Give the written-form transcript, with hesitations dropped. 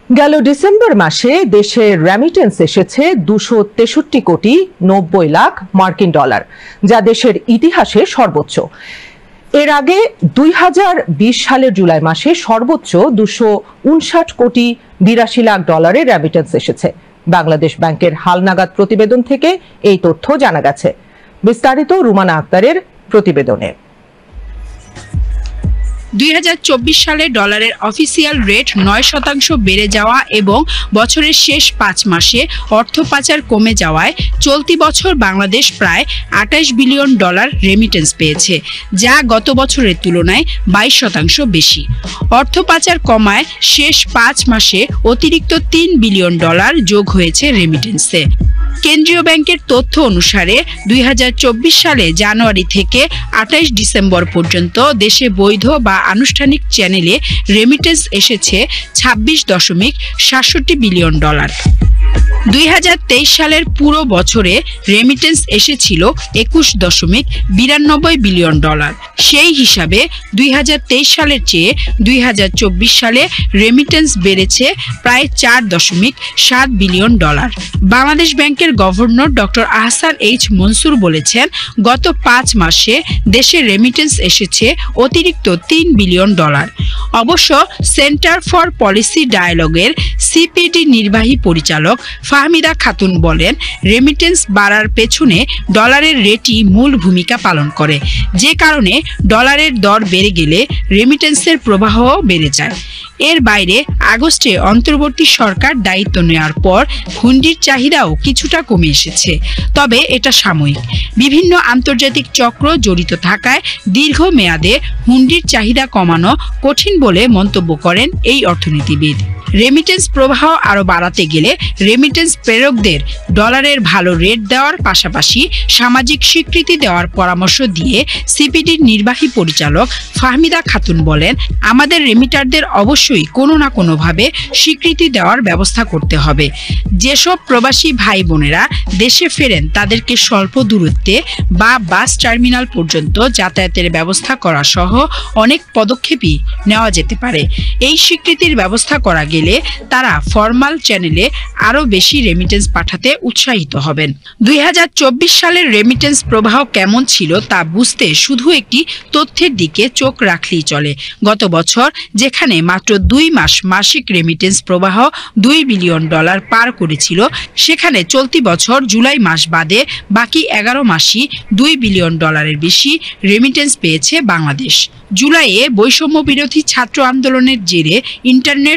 গেল ডিসেম্বর মাসে দেশে রেমিটেন্স এসেছে 263 কোটি 90 লাখ মার্কিন ডলার, যা দেশের ইতিহাসে সর্বোচ্চ। এর আগে 2020 সালের জুলাই মাসে সর্বোচ্চ 259 কোটি 82 লাখ ডলারের রেমিটেন্স এসেছে। বাংলাদেশ ব্যাংকের হালনাগাদ প্রতিবেদন থেকে এই তথ্য জানা গেছে। বিস্তারিত রুমানা আক্তারের প্রতিবেদনে। 2024 সালে ডলারের অফিসিয়াল রেট 9% বেড়ে যাওয়া এবং বছরের শেষ 5 মাসে অর্থ পাচার কমে যাওয়ায় চলতি বছর বাংলাদেশ প্রায় 28 বিলিয়ন ডলার রেমিটেন্স পেয়েছে, যা গত বছরের তুলনায় 22% বেশি। অর্থ পাচার কমায় শেষ 5 মাসে অতিরিক্ত 3 বিলিয়ন ডলার যোগ হয়েছে রেমিটেন্সে। কেন্দ্রীয় ব্যাংকের তথ্য অনুসারে 2024 সালে জানুয়ারি থেকে 28 ডিসেম্বর পর্যন্ত দেশে বৈধ বা আনুষ্ঠানিক চ্যানেলে রেমিটেন্স এসেছে 26.67 বিলিয়ন ডলার। 2023 সালের পুরো বছরে রেমিটেন্স এসেছিল 21.92 বিলিয়ন ডলার। সেই হিসাবে 2023 সালের চেয়ে 2024 সালে রেমিটেন্স বেড়েছে প্রায় 4.7 বিলিয়ন ডলার। বাংলাদেশ ব্যাংকের governor doctor Ahsan H Mansur বলেছেন, গত 5 মাসে দেশে রেমিটেন্স এসেছে অতিরিক্ত 3 বিলিয়ন ডলার। অবশ্য সেন্টার ফর পলিসি ডায়ালগের সিপিডি নির্বাহী পরিচালক ফাহমিদা খাতুন বলেন, রেমিটেন্স বাড়ার পেছনে ডলারের রেটই মূল ভূমিকা পালন করে, যে কারণে ডলারের দর বেড়ে গেলে রেমিটেন্সের প্রবাহ বেড়ে যায়। এর বাইরে আগস্টে অন্তর্বর্তী সরকার দায়িত্ব নেওয়ার পর হুন্ডির চাহিদাও কিছুটা কমে এসেছে, তবে এটা সাময়িক। বিভিন্ন আন্তর্জাতিক চক্র জড়িত থাকায় দীর্ঘ মেয়াদে হুন্ডির চাহিদা কমানো কঠিন বলে মন্তব্য করেন এই অর্থনীতিবিদ। রেমিটেন্স প্রবাহ আরও বাড়াতে গেলে রেমিটেন্স প্রেরকদের ডলারের ভালো রেট দেওয়ার পাশাপাশি সামাজিক স্বীকৃতি দেওয়ার পরামর্শ দিয়ে সিপিডির নির্বাহী পরিচালক ফাহমিদা খাতুন বলেন, আমাদের রেমিটারদের অবশ্যই কোনো না কোনোভাবে স্বীকৃতি দেওয়ার ব্যবস্থা করতে হবে। যেসব প্রবাসী ভাই বোনেরা দেশে ফেরেন তাদেরকে স্বল্প দূরত্বে বা বাস টার্মিনাল পর্যন্ত যাতায়াতের ব্যবস্থা করা সহ অনেক পদক্ষেপই নেওয়া যেতে পারে। এই স্বীকৃতির ব্যবস্থা করা গেলে তারা ফরমাল চ্যানেলে আরো বেশি রেমিটেন্স পাঠাতে উৎসাহিত হবেন। 2024 সালের রেমিটেন্স প্রবাহ কেমন ছিল তা বুঝতে শুধু একটি তথ্যের দিকে চোখ রাখলেই চলে। গত বছর যেখানে মাত্র 2 মাস মাসিক রেমিটেন্স প্রবাহ 2 বিলিয়ন ডলার পার করেছিল, সেখানে চলতি বছর জুলাই মাস বাদে বাকি 11 মাসই 2 বিলিয়ন ডলারের বেশি রেমিটেন্স পেয়েছে বাংলাদেশ। জুলাইয়ে বৈষম্য বিরোধী ছাত্র আন্দোলনের জেরে ইন্টারনেট